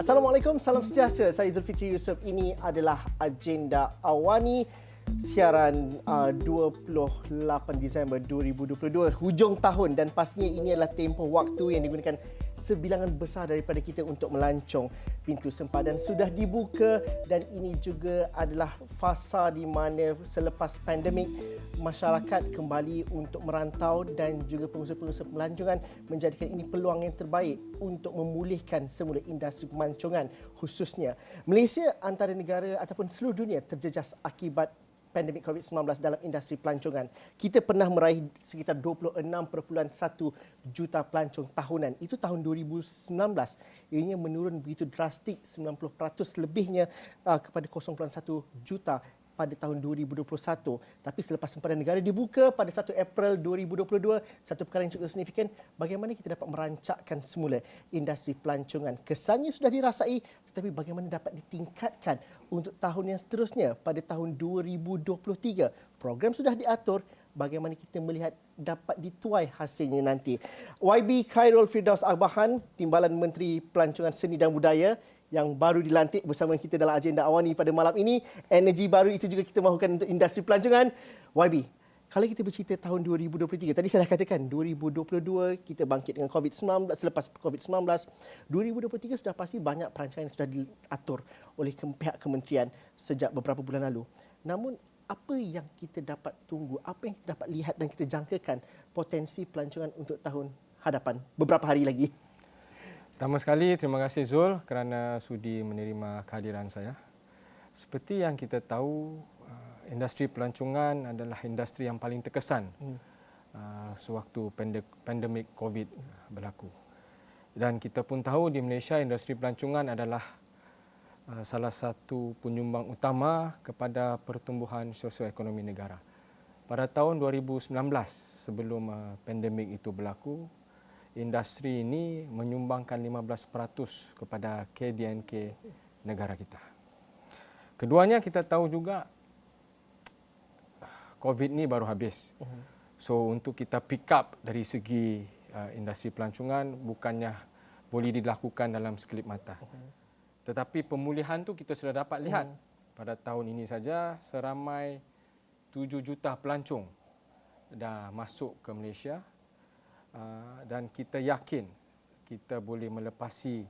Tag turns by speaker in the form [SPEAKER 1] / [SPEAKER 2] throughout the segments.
[SPEAKER 1] Assalamualaikum, salam sejahtera. Saya Zulfikri Yusof. Ini adalah Agenda Awani siaran 28 Disember 2022, hujung tahun, dan pastinya ini adalah tempoh waktu yang digunakan sebilangan besar daripada kita untuk melancong. Pintu sempadan sudah dibuka dan ini juga adalah fasa di mana selepas pandemik masyarakat kembali untuk merantau dan juga pengusaha-pengusaha pelancongan menjadikan ini peluang yang terbaik untuk memulihkan semula industri pelancongan khususnya. Malaysia antara negara ataupun seluruh dunia terjejas akibat pandemik COVID-19 dalam industri pelancongan. Kita pernah meraih sekitar 26.1 juta pelancong tahunan. Itu tahun 2019. Ianya menurun begitu drastik, 90% lebihnya kepada 0.1 juta pada tahun 2021. Tapi selepas sempadan negara dibuka pada 1 April 2022, satu perkara yang cukup signifikan, bagaimana kita dapat merancakkan semula industri pelancongan. Kesannya sudah dirasai, tetapi bagaimana dapat ditingkatkan untuk tahun yang seterusnya pada tahun 2023. Program sudah diatur, bagaimana kita melihat dapat dituai hasilnya nanti. YB Khairul Firdaus Agbahan, Timbalan Menteri Pelancongan Seni dan Budaya, yang baru dilantik bersama kita dalam Agenda Awani pada malam ini. Energi baru itu juga kita mahukan untuk industri pelancongan. YB, kalau kita bercerita tahun 2023, tadi saya dah katakan 2022 kita bangkit dengan COVID-19, selepas COVID-19. 2023 sudah pasti banyak perancangan yang sudah diatur oleh pihak kementerian sejak beberapa bulan lalu. Namun apa yang kita dapat tunggu, apa yang kita dapat lihat dan kita jangkakan potensi pelancongan untuk tahun hadapan beberapa hari lagi?
[SPEAKER 2] Pertama sekali, terima kasih Zul kerana sudi menerima kehadiran saya. Seperti yang kita tahu, industri pelancongan adalah industri yang paling terkesan sewaktu pandemik COVID berlaku. Dan kita pun tahu di Malaysia, industri pelancongan adalah salah satu penyumbang utama kepada pertumbuhan sosioekonomi negara. Pada tahun 2019, sebelum pandemik itu berlaku, industri ini menyumbangkan 15% kepada KDNK negara kita. Keduanya kita tahu juga COVID ni baru habis. So untuk kita pick up dari segi industri pelancongan bukannya boleh dilakukan dalam sekelip mata. Tetapi pemulihan tu kita sudah dapat lihat. Pada tahun ini saja seramai 7 juta pelancong dah masuk ke Malaysia. Dan kita yakin kita boleh melepasi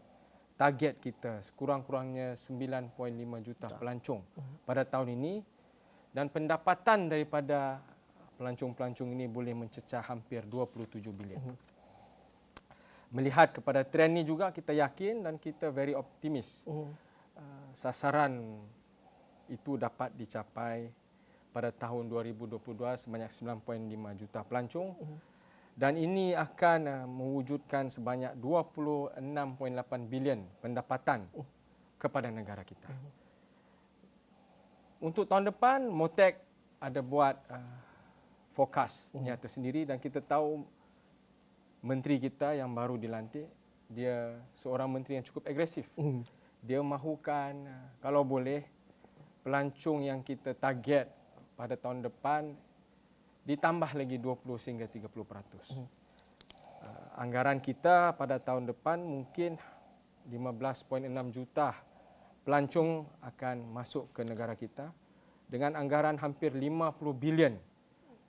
[SPEAKER 2] target kita sekurang-kurangnya 9.5 juta pelancong pada tahun ini, dan pendapatan daripada pelancong-pelancong ini boleh mencecah hampir 27 bilion. Melihat kepada trend ini juga kita yakin dan kita very optimis sasaran itu dapat dicapai pada tahun 2022 sebanyak 9.5 juta pelancong. Dan ini akan mewujudkan sebanyak 26.8 bilion pendapatan kepada negara kita. Untuk tahun depan, MOTEC ada buat forecast-nya tersendiri dan kita tahu menteri kita yang baru dilantik, dia seorang menteri yang cukup agresif. Dia mahukan, kalau boleh, pelancong yang kita target pada tahun depan ditambah lagi 20 hingga 30%. Anggaran kita pada tahun depan mungkin 15.6 juta pelancong akan masuk ke negara kita dengan anggaran hampir 50 bilion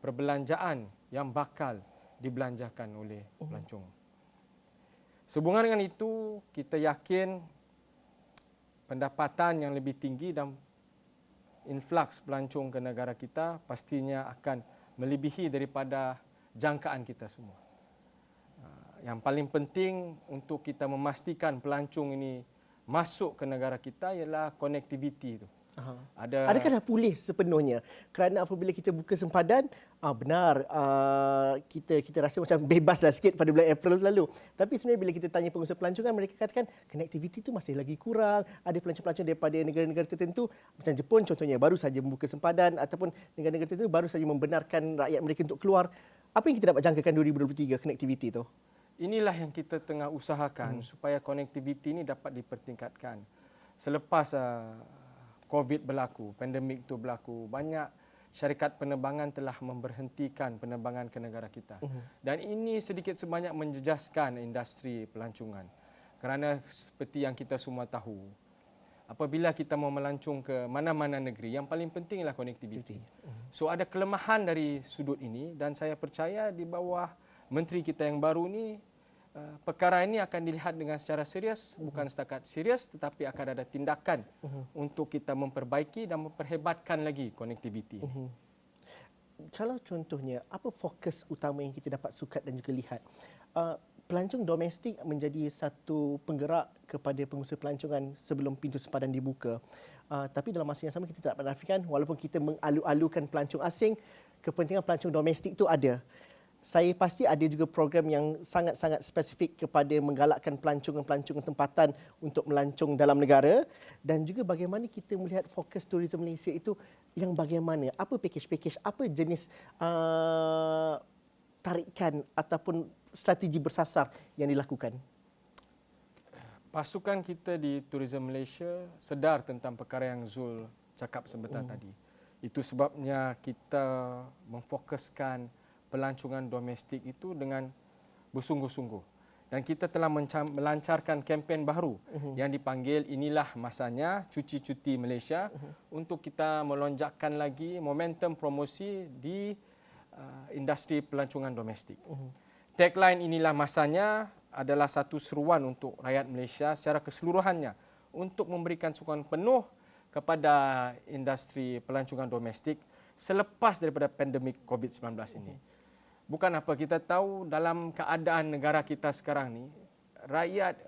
[SPEAKER 2] perbelanjaan yang bakal dibelanjakan oleh pelancong. Sehubungan dengan itu, kita yakin pendapatan yang lebih tinggi dan influx pelancong ke negara kita pastinya akan melebihi daripada jangkaan kita semua. Yang paling penting untuk kita memastikan pelancong ini masuk ke negara kita ialah connectivity itu.
[SPEAKER 1] Adakah dah pulih sepenuhnya? Kerana apabila kita buka sempadan, benar kita rasa macam bebaslah sikit pada bulan April lalu. Tapi sebenarnya bila kita tanya pengusaha pelancongan, mereka katakan connectivity itu masih lagi kurang. Ada pelancong-pelancong daripada negara-negara tertentu macam Jepun contohnya baru saja membuka sempadan, ataupun negara-negara tertentu baru saja membenarkan rakyat mereka untuk keluar. Apa yang kita dapat jangkakan 2023 connectivity itu?
[SPEAKER 2] Inilah yang kita tengah usahakan supaya connectivity ini dapat dipertingkatkan. Selepas COVID berlaku, pandemik itu berlaku, banyak syarikat penerbangan telah memberhentikan penerbangan ke negara kita. Dan ini sedikit sebanyak menjejaskan industri pelancongan. Kerana seperti yang kita semua tahu, apabila kita mau melancung ke mana-mana negeri, yang paling penting ialah connectivity. So ada kelemahan dari sudut ini dan saya percaya di bawah menteri kita yang baru ni, perkara ini akan dilihat dengan secara serius, bukan setakat serius tetapi akan ada tindakan untuk kita memperbaiki dan memperhebatkan lagi connectivity.
[SPEAKER 1] Kalau contohnya, apa fokus utama yang kita dapat sukat dan juga lihat? Pelancong domestik menjadi satu penggerak kepada pengusaha pelancongan sebelum pintu sempadan dibuka. Tapi dalam masa yang sama kita tidak menafikan walaupun kita mengalu-alukan pelancong asing, kepentingan pelancong domestik itu ada. Saya pasti ada juga program yang sangat-sangat spesifik kepada menggalakkan pelancongan-pelancongan tempatan untuk melancong dalam negara dan juga bagaimana kita melihat fokus tourism Malaysia itu yang bagaimana, apa package-package, apa jenis tarikan ataupun strategi bersasar yang dilakukan.
[SPEAKER 2] Pasukan kita di Tourism Malaysia sedar tentang perkara yang Zul cakap sebentar tadi. Itu sebabnya kita memfokuskan pelancongan domestik itu dengan bersungguh-sungguh. Dan kita telah melancarkan kempen baru yang dipanggil Inilah Masanya Cuti-Cuti Malaysia untuk kita melonjakkan lagi momentum promosi di industri pelancongan domestik. Tagline Inilah Masanya adalah satu seruan untuk rakyat Malaysia secara keseluruhannya untuk memberikan sokongan penuh kepada industri pelancongan domestik selepas daripada pandemik COVID-19 ini. Bukan apa, kita tahu dalam keadaan negara kita sekarang ni, rakyat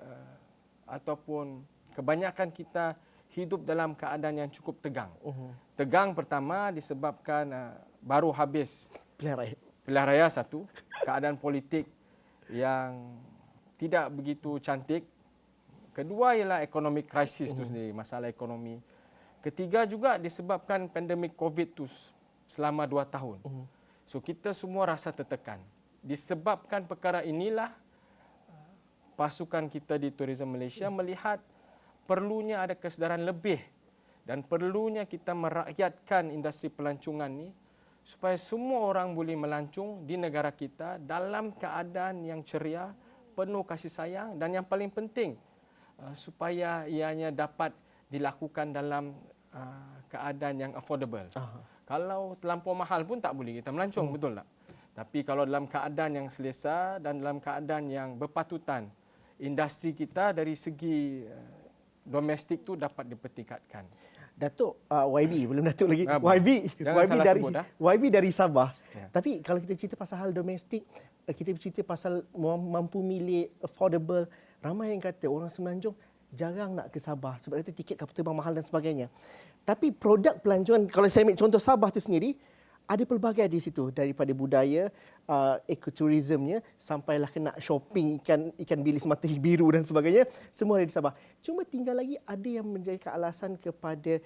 [SPEAKER 2] ataupun kebanyakan kita hidup dalam keadaan yang cukup tegang. Tegang pertama disebabkan baru habis pilihan raya satu, keadaan politik yang tidak begitu cantik. Kedua ialah economic crisis itu sendiri, masalah ekonomi. Ketiga juga disebabkan pandemik COVID itu selama 2 tahun. So kita semua rasa tertekan. Disebabkan perkara inilah pasukan kita di Tourism Malaysia melihat perlunya ada kesedaran lebih dan perlunya kita merakyatkan industri pelancongan ni supaya semua orang boleh melancong di negara kita dalam keadaan yang ceria, penuh kasih sayang dan yang paling penting supaya ianya dapat dilakukan dalam keadaan yang affordable. Kalau terlampau mahal pun tak boleh kita melancong, betul tak? Tapi kalau dalam keadaan yang selesa dan dalam keadaan yang berpatutan, industri kita dari segi domestik tu dapat dipertingkatkan.
[SPEAKER 1] Datuk YB, belum Datuk lagi. YB dari Sabah. Ya. Tapi kalau kita cerita pasal hal domestik, kita cerita pasal mampu milik affordable, ramai yang kata orang Semenanjung jarang nak ke Sabah sebab itu tiket kapal terbang mahal dan sebagainya. Tapi produk pelancongan, kalau saya ambil contoh Sabah itu sendiri, ada pelbagai di situ, daripada budaya, ekoturismnya, sampailah kena shopping ikan bilis mata biru dan sebagainya, semua ada di Sabah. Cuma tinggal lagi ada yang menjadi alasan kepada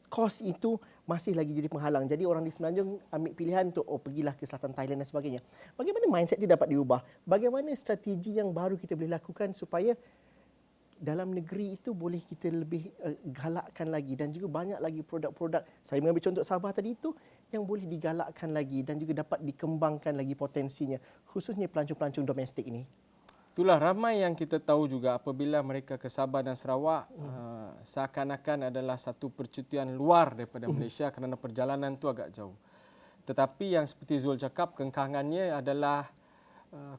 [SPEAKER 1] kos itu masih lagi jadi penghalang. Jadi orang di Semenanjung ambil pilihan untuk pergilah ke selatan Thailand dan sebagainya. Bagaimana mindset dia dapat diubah? Bagaimana strategi yang baru kita boleh lakukan supaya dalam negeri itu boleh kita lebih galakkan lagi dan juga banyak lagi produk-produk. Saya mengambil contoh Sabah tadi itu yang boleh digalakkan lagi dan juga dapat dikembangkan lagi potensinya, khususnya pelancong-pelancong domestik ini.
[SPEAKER 2] Itulah ramai yang kita tahu juga apabila mereka ke Sabah dan Sarawak seakan-akan adalah satu percutian luar daripada Malaysia kerana perjalanan itu agak jauh. Tetapi yang seperti Zul cakap, kengkangannya adalah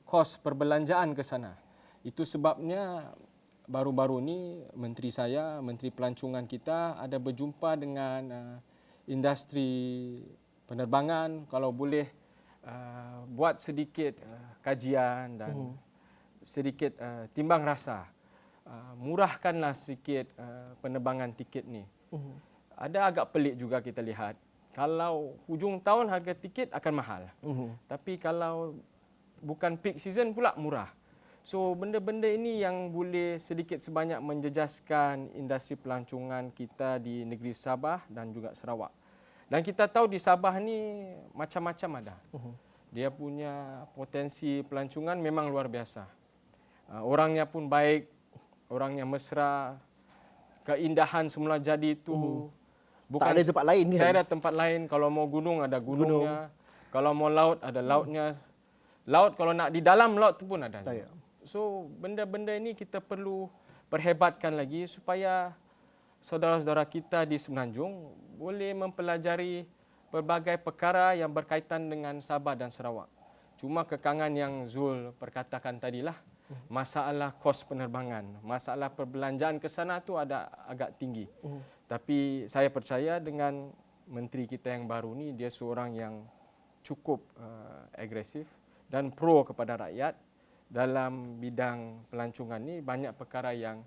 [SPEAKER 2] kos perbelanjaan ke sana. Itu sebabnya baru-baru ni menteri saya, menteri pelancongan kita ada berjumpa dengan industri penerbangan kalau boleh buat sedikit kajian dan sedikit timbang rasa. Murahkanlah sedikit penerbangan tiket ni. Ada agak pelik juga kita lihat. Kalau hujung tahun harga tiket akan mahal. Tapi kalau bukan peak season pula murah. So benda-benda ini yang boleh sedikit sebanyak menjejaskan industri pelancongan kita di negeri Sabah dan juga Sarawak. Dan kita tahu di Sabah ni macam-macam ada. Dia punya potensi pelancongan memang luar biasa. Orangnya pun baik, orangnya mesra, keindahan semula jadi itu bukan
[SPEAKER 1] tak ada tempat lain kan?
[SPEAKER 2] Tak ada tempat lain. Kalau mau gunung ada gunungnya. Kalau mau laut ada lautnya. Laut kalau nak di dalam laut tu pun ada. So benda-benda ini kita perlu perhebatkan lagi supaya saudara-saudara kita di Semenanjung boleh mempelajari pelbagai perkara yang berkaitan dengan Sabah dan Sarawak. Cuma kekangan yang Zul perkatakan tadilah, masalah kos penerbangan, masalah perbelanjaan ke sana tu ada agak tinggi. Tapi saya percaya dengan menteri kita yang baru ni, dia seorang yang cukup agresif dan pro kepada rakyat. Dalam bidang pelancongan ni banyak perkara yang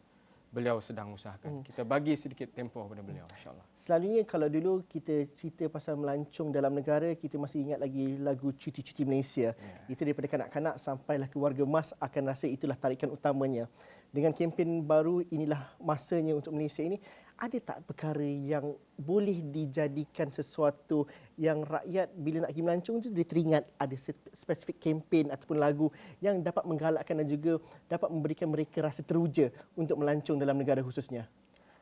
[SPEAKER 2] beliau sedang usahakan. Kita bagi sedikit tempoh kepada beliau, insyaAllah.
[SPEAKER 1] Selalunya kalau dulu kita cerita pasal melancong dalam negara, kita masih ingat lagi lagu Cuti-Cuti Malaysia. Itu daripada kanak-kanak sampailah keluarga emas akan rasa itulah tarikan utamanya. Dengan kempen baru, inilah masanya untuk Malaysia ini. Ada tak perkara yang boleh dijadikan sesuatu yang rakyat bila nak pergi melancong itu dia teringat ada spesifik kempen ataupun lagu yang dapat menggalakkan dan juga dapat memberikan mereka rasa teruja untuk melancong dalam negara khususnya?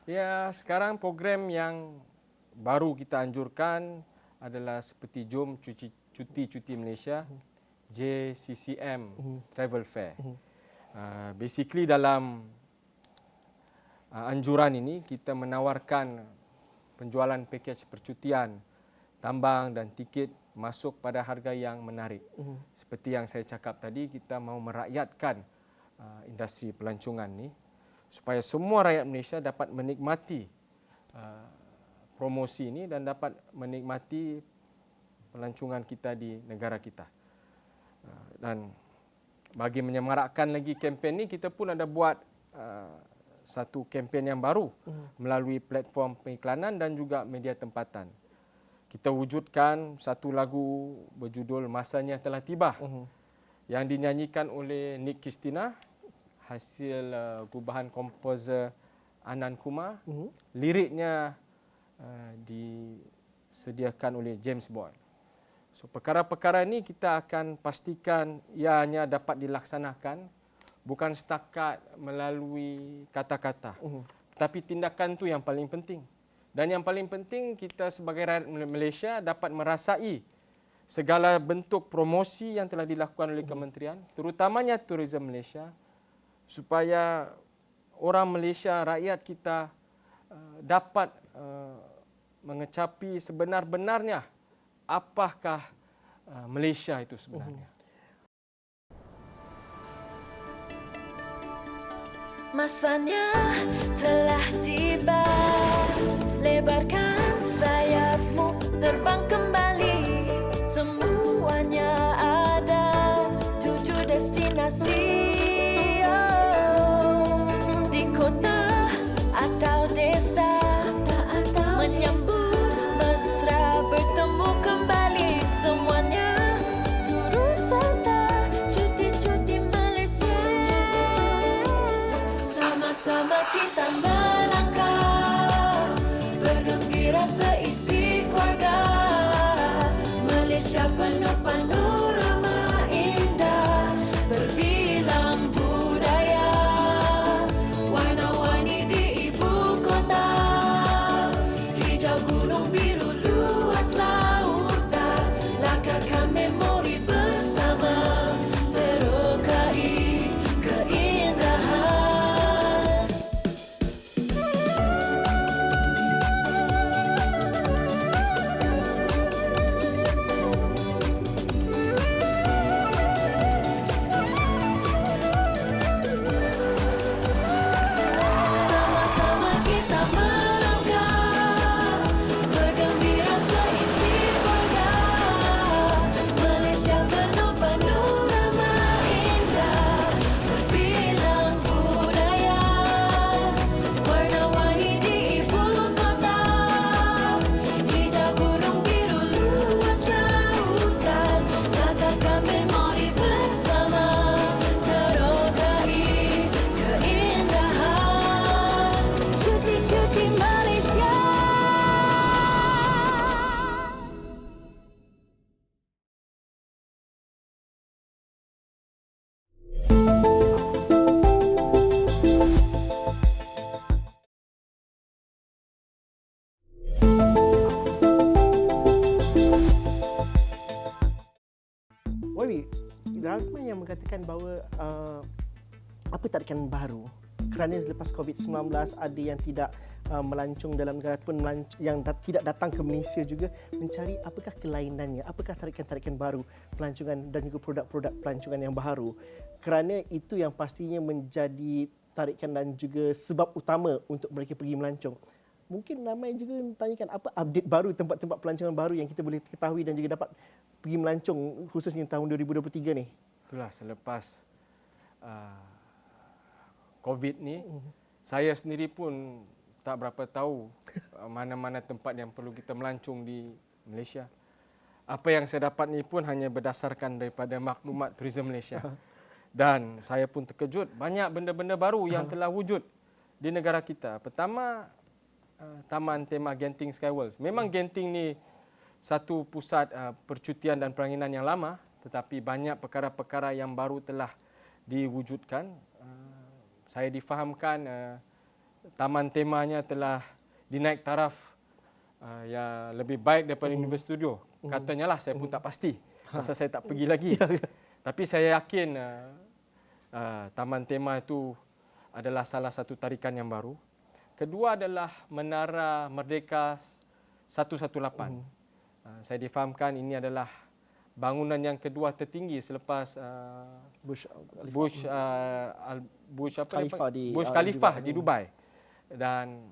[SPEAKER 2] Ya, sekarang program yang baru kita anjurkan adalah seperti Jom Cuti Malaysia, JCCM Travel Fair. Basically dalam anjuran ini kita menawarkan penjualan pakej percutian, tambang dan tiket masuk pada harga yang menarik. Seperti yang saya cakap tadi, kita mahu merakyatkan industri pelancongan ni supaya semua rakyat Malaysia dapat menikmati promosi ini dan dapat menikmati pelancongan kita di negara kita. Dan bagi menyemarakkan lagi kempen ni, kita pun ada buat satu kempen yang baru melalui platform pengiklanan dan juga media tempatan. Kita wujudkan satu lagu berjudul Masanya Telah Tiba yang dinyanyikan oleh Nick Kristina, hasil gubahan komposer Anand Kumar. Liriknya disediakan oleh James Boyd. So perkara-perkara ini kita akan pastikan ianya dapat dilaksanakan bukan setakat melalui kata-kata, tapi tindakan tu yang paling penting. Dan yang paling penting, kita sebagai rakyat Malaysia dapat merasai segala bentuk promosi yang telah dilakukan oleh kementerian, terutamanya Tourism Malaysia, supaya orang Malaysia, rakyat kita dapat mengecapi sebenar-benarnya apakah Malaysia itu sebenarnya.
[SPEAKER 3] Masanya telah tiba, lebarkan sayapmu, terbang kembali. Semuanya ada 7 destinasi, di kota atau desa, menyambut mesra bertemu kembali. Semuanya turut serta cuti-cuti Malaysia. Sama-sama kita melangkah, bergembira seisi keluarga. Malaysia penuh panorama indah, berbilang budaya, warna-warni di ibu kota. Hijau gunung, biru luas lautan, lakakkan memori bersama, terokai keindahan. Sama-sama kita melangkah, bergembira seisi keluarga. Malaysia penuh panorama indah, berbilang budaya, warna-warni di ibu kota. Hijau gunung, biru luas lautan, lakakkan memori bersama, terokai keindahan. Cuti-cuti Malaysia.
[SPEAKER 1] Wawi, ramai yang mengatakan bahawa apa tarikan baru? Kerana lepas COVID-19 ada yang tidak melancong dalam negara ataupun yang tidak datang ke Malaysia juga, mencari apakah kelainannya, apakah tarikan-tarikan baru pelancongan dan juga produk-produk pelancongan yang baru. Kerana itu yang pastinya menjadi tarikan dan juga sebab utama untuk mereka pergi melancong. Mungkin ramai juga tanyakan apa update baru, tempat-tempat pelancongan baru yang kita boleh ketahui dan juga dapat pergi melancong khususnya tahun 2023 ni.
[SPEAKER 2] Itulah selepas COVID ni, saya sendiri pun tak berapa tahu mana-mana tempat yang perlu kita melancong di Malaysia. Apa yang saya dapat ni pun hanya berdasarkan daripada maklumat Tourism Malaysia. Dan saya pun terkejut banyak benda-benda baru yang telah wujud di negara kita. Pertama, Taman Tema Genting Skyworlds. Memang Genting ni satu pusat percutian dan peranginan yang lama, tetapi banyak perkara-perkara yang baru telah diwujudkan. Saya difahamkan taman temanya telah dinaik taraf yang lebih baik daripada Universal Studio. Katanya lah, saya pun tak pasti. Pasal saya tak pergi lagi. Tapi saya yakin taman tema itu adalah salah satu tarikan yang baru. Kedua adalah Menara Merdeka 118. Saya difahamkan ini adalah bangunan yang kedua tertinggi selepas Burj Khalifa di Dubai. Dan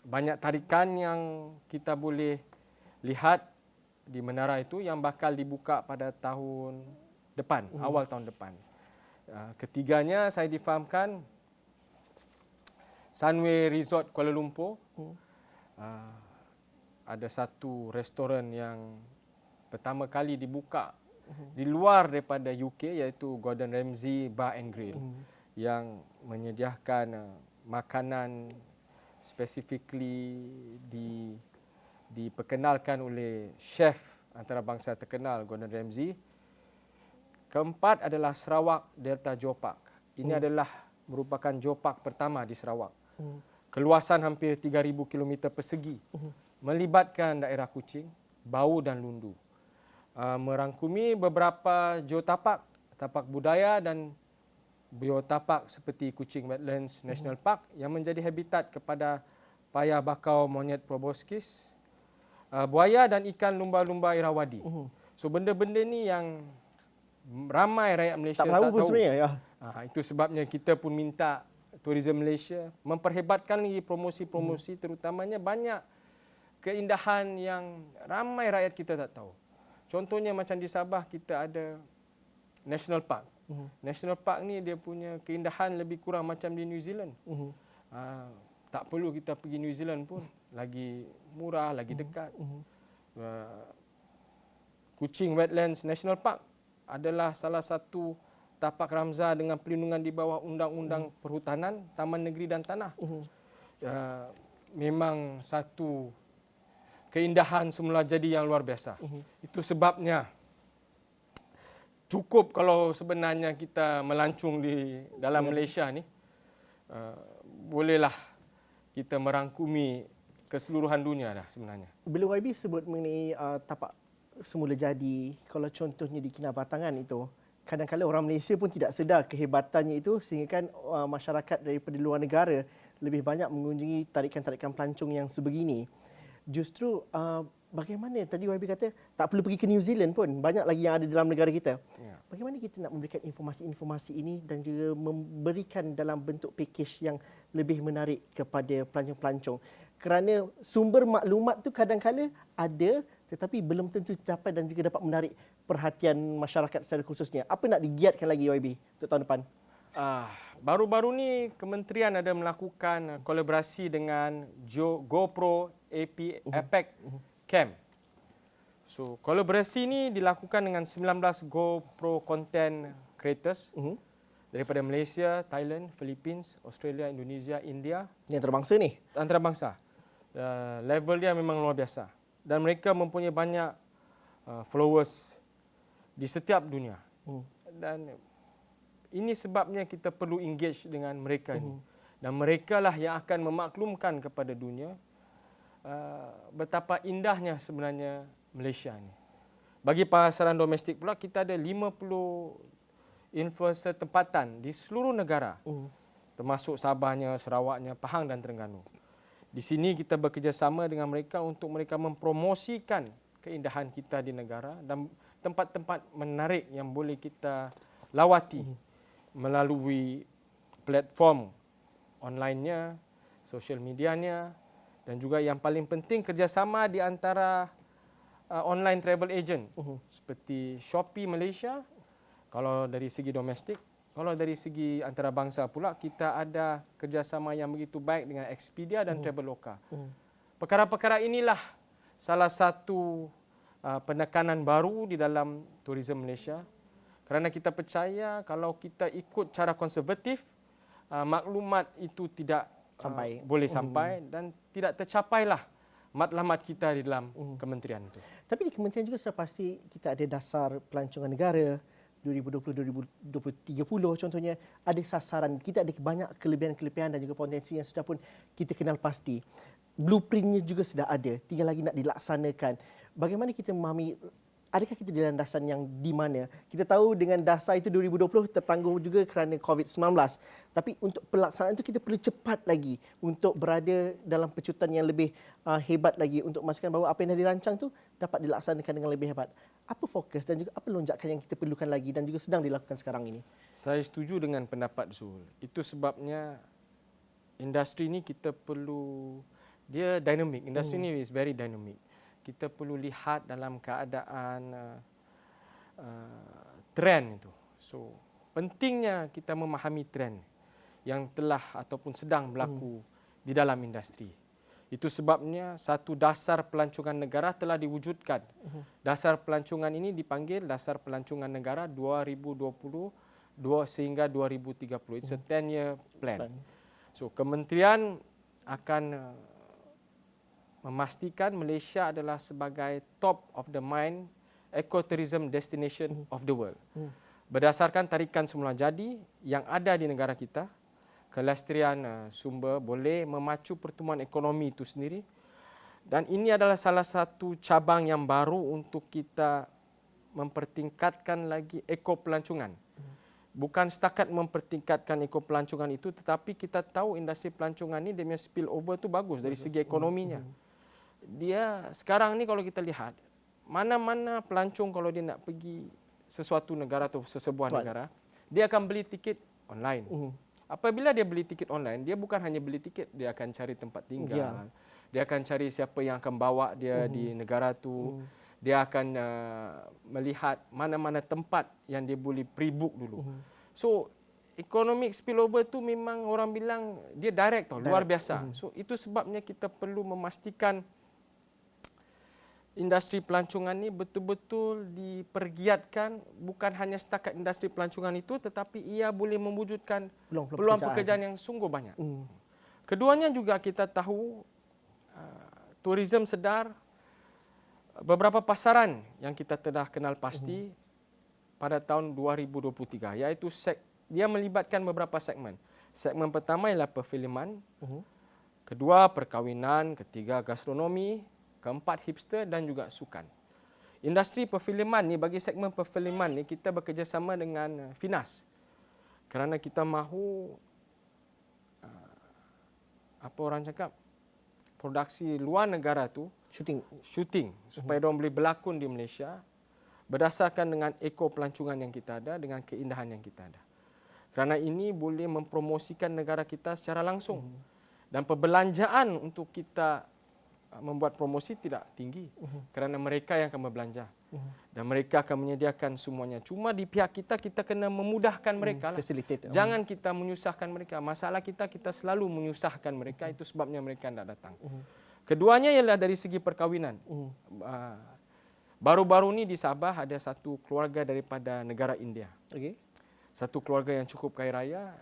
[SPEAKER 2] banyak tarikan yang kita boleh lihat di menara itu yang bakal dibuka pada tahun depan, awal tahun depan. Ketiganya saya difahamkan Sunway Resort Kuala Lumpur. Ada satu restoran yang pertama kali dibuka di luar daripada UK, iaitu Gordon Ramsay Bar and Grill, yang menyediakan makanan specifically diperkenalkan oleh chef antarabangsa terkenal Gordon Ramsay. Keempat adalah Sarawak Delta Geopark. Ini adalah merupakan geopark pertama di Sarawak. Keluasan hampir 3,000 km persegi, melibatkan daerah Kuching, Bau dan Lundu. Merangkumi beberapa geotapak, tapak budaya dan biotapak seperti Kuching Wetlands National Park yang menjadi habitat kepada payah bakau monyet proboscis, buaya dan ikan lumba-lumba Irrawaddy. So benda-benda ni yang ramai rakyat Malaysia tak tahu.
[SPEAKER 1] Sebenarnya, ya.
[SPEAKER 2] Itu sebabnya kita pun minta Tourism Malaysia memperhebatkan lagi promosi-promosi, terutamanya banyak keindahan yang ramai rakyat kita tak tahu. Contohnya macam di Sabah kita ada National Park. National Park ni dia punya keindahan lebih kurang macam di New Zealand. Tak perlu kita pergi New Zealand pun, lagi murah, lagi dekat. Kuching Wetlands National Park adalah salah satu tapak ramza dengan perlindungan di bawah Undang-Undang Perhutanan, Taman Negeri dan Tanah. Memang satu keindahan semula jadi yang luar biasa. Itu sebabnya cukup kalau sebenarnya kita melancung di dalam Malaysia ni, bolehlah kita merangkumi keseluruhan dunia dah sebenarnya.
[SPEAKER 1] Bila YB sebut mengenai tapak semula jadi, kalau contohnya di Kinabatangan itu, kadang-kadang orang Malaysia pun tidak sedar kehebatannya itu, sehingga kan masyarakat daripada luar negara lebih banyak mengunjungi tarikan-tarikan pelancong yang sebegini. Justru bagaimana tadi YB kata tak perlu pergi ke New Zealand pun, banyak lagi yang ada dalam negara kita. Bagaimana kita nak memberikan informasi-informasi ini dan juga memberikan dalam bentuk package yang lebih menarik kepada pelancong-pelancong? Kerana sumber maklumat tu kadang-kadang ada tetapi belum tentu capai dan juga dapat menarik perhatian masyarakat secara khususnya. Apa nak digiatkan lagi YB untuk tahun depan?
[SPEAKER 2] Baru-baru ni kementerian ada melakukan kolaborasi dengan GoPro APEC Camp. So kolaborasi ni dilakukan dengan 19 GoPro content creators daripada Malaysia, Thailand, Philippines, Australia, Indonesia, India.
[SPEAKER 1] Yang antarabangsa ni?
[SPEAKER 2] Antarabangsa. Level dia memang luar biasa. Dan mereka mempunyai banyak followers di setiap dunia. Dan ini sebabnya kita perlu engage dengan mereka ini. Dan mereka lah yang akan memaklumkan kepada dunia betapa indahnya sebenarnya Malaysia ni. Bagi pasaran domestik pula, kita ada 50 influencer tempatan di seluruh negara, termasuk Sabahnya, Sarawaknya, Pahang dan Terengganu. Di sini kita bekerjasama dengan mereka untuk mereka mempromosikan keindahan kita di negara dan tempat-tempat menarik yang boleh kita lawati melalui platform online-nya, social media-nya, dan juga yang paling penting kerjasama di antara online travel agent seperti Shopee Malaysia. Kalau dari segi domestik, kalau dari segi antarabangsa pula kita ada kerjasama yang begitu baik dengan Expedia dan Traveloka. Perkara-perkara inilah salah satu penekanan baru di dalam tourism Malaysia. Kerana kita percaya kalau kita ikut cara konservatif, maklumat itu tidak boleh sampai dan tidak tercapailah matlamat kita di dalam kementerian itu.
[SPEAKER 1] Tapi di kementerian juga sudah pasti kita ada dasar pelancongan negara 2020-2030 contohnya, ada sasaran, kita ada banyak kelebihan-kelebihan dan juga potensi yang sudah pun kita kenal pasti. Blueprintnya juga sudah ada, tinggal lagi nak dilaksanakan. Bagaimana kita memahami, adakah kita di landasan yang di mana? Kita tahu dengan dasar itu 2020 tertangguh juga kerana COVID-19. Tapi untuk pelaksanaan itu kita perlu cepat lagi untuk berada dalam pecutan yang lebih hebat lagi untuk memastikan bahawa apa yang dah dirancang itu dapat dilaksanakan dengan lebih hebat. Apa fokus dan juga apa lonjakan yang kita perlukan lagi dan juga sedang dilakukan sekarang ini?
[SPEAKER 2] Saya setuju dengan pendapat Zul. Itu sebabnya industri ini kita perlu, dia dynamic. Industri ini is very dynamic. Kita perlu lihat dalam keadaan trend itu. So, pentingnya kita memahami trend yang telah ataupun sedang berlaku di dalam industri. Itu sebabnya satu dasar pelancongan negara telah diwujudkan. Dasar pelancongan ini dipanggil Dasar Pelancongan Negara 2020 sehingga 2030. It's a 10-year plan. So, kementerian akan memastikan Malaysia adalah sebagai top of the mind ecotourism destination of the world. Berdasarkan tarikan semula jadi yang ada di negara kita, kelestarian sumber boleh memacu pertumbuhan ekonomi itu sendiri. Dan ini adalah salah satu cabang yang baru untuk kita mempertingkatkan lagi ekopelancongan. Bukan setakat mempertingkatkan ekopelancongan itu, tetapi kita tahu industri pelancongan ini dia punya spillover itu bagus dari segi ekonominya. Dia sekarang ni kalau kita lihat, mana-mana pelancong kalau dia nak pergi sesuatu negara atau sesebuah negara, dia akan beli tiket online. Apabila dia beli tiket online, dia bukan hanya beli tiket, dia akan cari tempat tinggal. Dia akan cari siapa yang akan bawa dia di negara tu. Dia akan melihat mana-mana tempat yang dia boleh pre-book dulu. So, economic spillover tu memang orang bilang dia direct tau, luar biasa. So, itu sebabnya kita perlu memastikan industri pelancongan ni betul-betul dipergiatkan, bukan hanya setakat industri pelancongan itu, tetapi ia boleh mewujudkan peluang pekerjaan yang sungguh banyak. Keduanya juga kita tahu, tourism sedar beberapa pasaran yang kita telah kenal pasti pada tahun 2023, iaitu dia melibatkan beberapa segmen. Segmen pertama ialah perfilman, kedua perkahwinan, ketiga gastronomi, keempat hipster dan juga sukan. Industri perfilman ni, bagi segmen perfilman ni kita bekerjasama dengan Finas. Kerana kita mahu apa orang cakap, produksi luar negara tu syuting supaya diorang boleh berlakon di Malaysia berdasarkan dengan ekopelancongan yang kita ada, dengan keindahan yang kita ada. Kerana ini boleh mempromosikan negara kita secara langsung. Dan perbelanjaan untuk kita membuat promosi tidak tinggi kerana mereka yang akan berbelanja dan mereka akan menyediakan semuanya. Cuma di pihak kita, kita kena memudahkan mereka lah. Jangan kita menyusahkan mereka. Masalah kita selalu menyusahkan mereka, itu sebabnya mereka tidak datang. Keduanya ialah dari segi perkahwinan. Baru-baru ni di Sabah ada satu keluarga daripada negara India. Satu keluarga yang cukup kaya raya.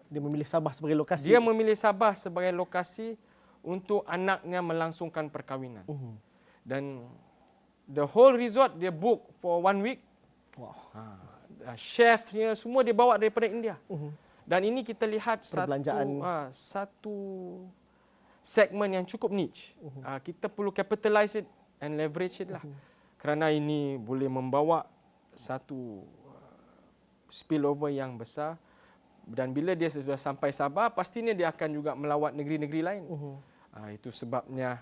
[SPEAKER 2] Dia
[SPEAKER 1] memilih Sabah sebagai lokasi.
[SPEAKER 2] Dia memilih Sabah sebagai lokasi untuk anaknya melangsungkan perkahwinan. Dan the whole resort dia book for 1 week. Chefnya semua dia bawa daripada India. Dan ini kita lihat satu segmen yang cukup niche. Kita perlu capitalize it and leverage it lah. Kerana ini boleh membawa satu spillover yang besar, dan bila dia sudah sampai Sabah, pastinya dia akan juga melawat negeri-negeri lain. Itu sebabnya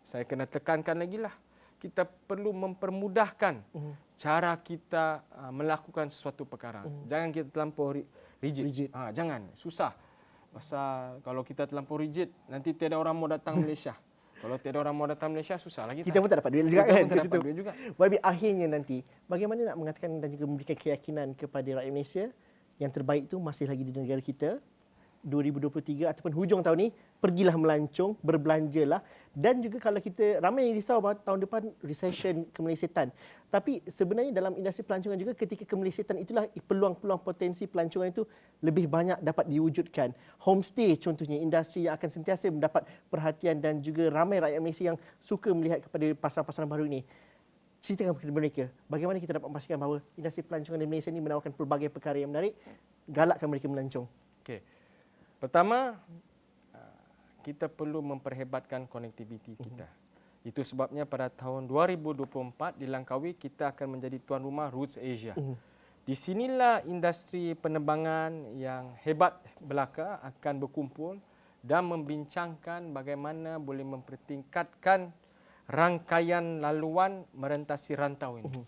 [SPEAKER 2] saya kena tekankan lagi lah, kita perlu mempermudahkan cara kita melakukan sesuatu perkara. Jangan kita terlampau rigid. Jangan, susah. Pasal kalau kita terlampau rigid, nanti tiada orang mau datang Malaysia. Kalau tiada orang mau datang Malaysia, susah lagi.
[SPEAKER 1] Kita pun tak dapat duit juga
[SPEAKER 2] Kita
[SPEAKER 1] kan.
[SPEAKER 2] pun tak dapat duit juga.
[SPEAKER 1] YB, akhirnya nanti, bagaimana nak mengatakan dan juga memberikan keyakinan kepada rakyat Malaysia yang terbaik itu masih lagi di negara kita 2023 ataupun hujung tahun ni, pergilah melancong, berbelanjalah. Dan juga kalau kita, ramai yang risau bahawa tahun depan recession, kemelesetan. Tapi sebenarnya dalam industri pelancongan juga, ketika kemelesetan itulah peluang-peluang potensi pelancongan itu lebih banyak dapat diwujudkan. Homestay contohnya, industri yang akan sentiasa mendapat perhatian dan juga ramai rakyat Malaysia yang suka melihat kepada pasaran-pasaran baru ini. Ceritakan kepada mereka, bagaimana kita dapat memastikan bahawa industri pelancongan di Malaysia ini menawarkan pelbagai perkara yang menarik, galakkan mereka melancong.
[SPEAKER 2] Okey. Pertama, kita perlu memperhebatkan konektiviti kita. Itu sebabnya pada tahun 2024 di Langkawi kita akan menjadi tuan rumah Roots Asia. Di sinilah industri penerbangan yang hebat belaka akan berkumpul dan membincangkan bagaimana boleh mempertingkatkan rangkaian laluan merentasi rantau ini.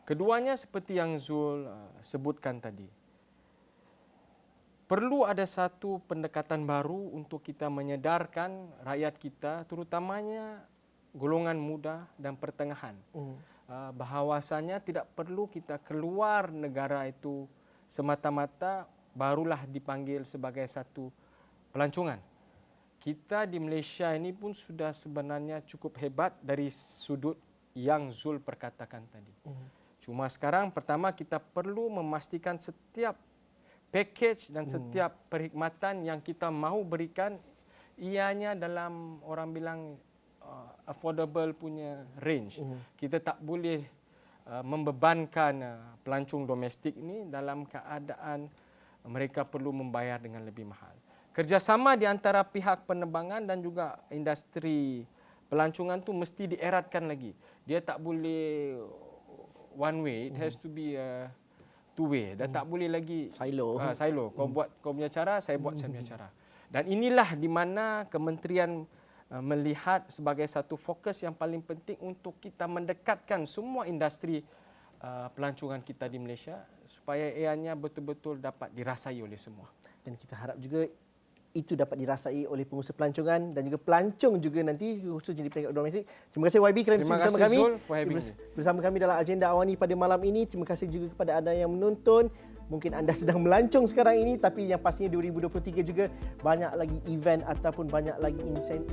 [SPEAKER 2] Keduanya seperti yang Zul sebutkan tadi. Perlu ada satu pendekatan baru untuk kita menyedarkan rakyat kita, terutamanya golongan muda dan pertengahan. Bahawasanya tidak perlu kita keluar negara itu semata-mata barulah dipanggil sebagai satu pelancongan. Kita di Malaysia ini pun sudah sebenarnya cukup hebat dari sudut yang Zul perkatakan tadi. Cuma sekarang pertama kita perlu memastikan setiap package dan setiap perkhidmatan yang kita mahu berikan ianya dalam orang bilang affordable punya range. Kita tak boleh membebankan pelancong domestik ini dalam keadaan mereka perlu membayar dengan lebih mahal. Kerjasama di antara pihak penerbangan dan juga industri pelancongan tu mesti dieratkan lagi. Dia tak boleh one way, it has to be two way, dan tak boleh lagi silo. Kau buat kau punya cara, saya buat saya punya cara. Dan inilah di mana kementerian melihat sebagai satu fokus yang paling penting untuk kita mendekatkan semua industri pelancongan kita di Malaysia supaya ianya betul-betul dapat dirasai oleh semua.
[SPEAKER 1] Dan kita harap juga itu dapat dirasai oleh pengusaha pelancongan dan juga pelancong juga nanti, khususnya di peringkat domestik. Terima kasih YB kerana bersama kami.
[SPEAKER 2] Zul for having me.
[SPEAKER 1] Bersama kami dalam agenda Awani pada malam ini. Terima kasih juga kepada anda yang menonton. Mungkin anda sedang melancong sekarang ini, tapi yang pastinya 2023 juga banyak lagi event ataupun banyak lagi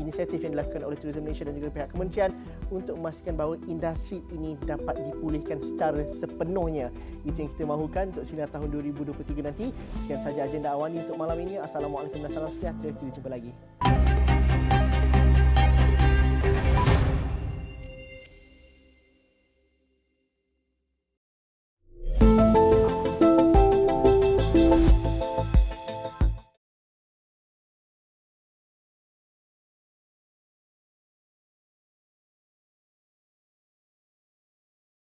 [SPEAKER 1] inisiatif yang dilakukan oleh Tourism Malaysia dan juga pihak kementerian untuk memastikan bahawa industri ini dapat dipulihkan secara sepenuhnya. Itu yang kita mahukan untuk sinar tahun 2023 nanti. Sekian saja agenda Awani untuk malam ini. Assalamualaikum dan salam sejahtera. Kita jumpa lagi.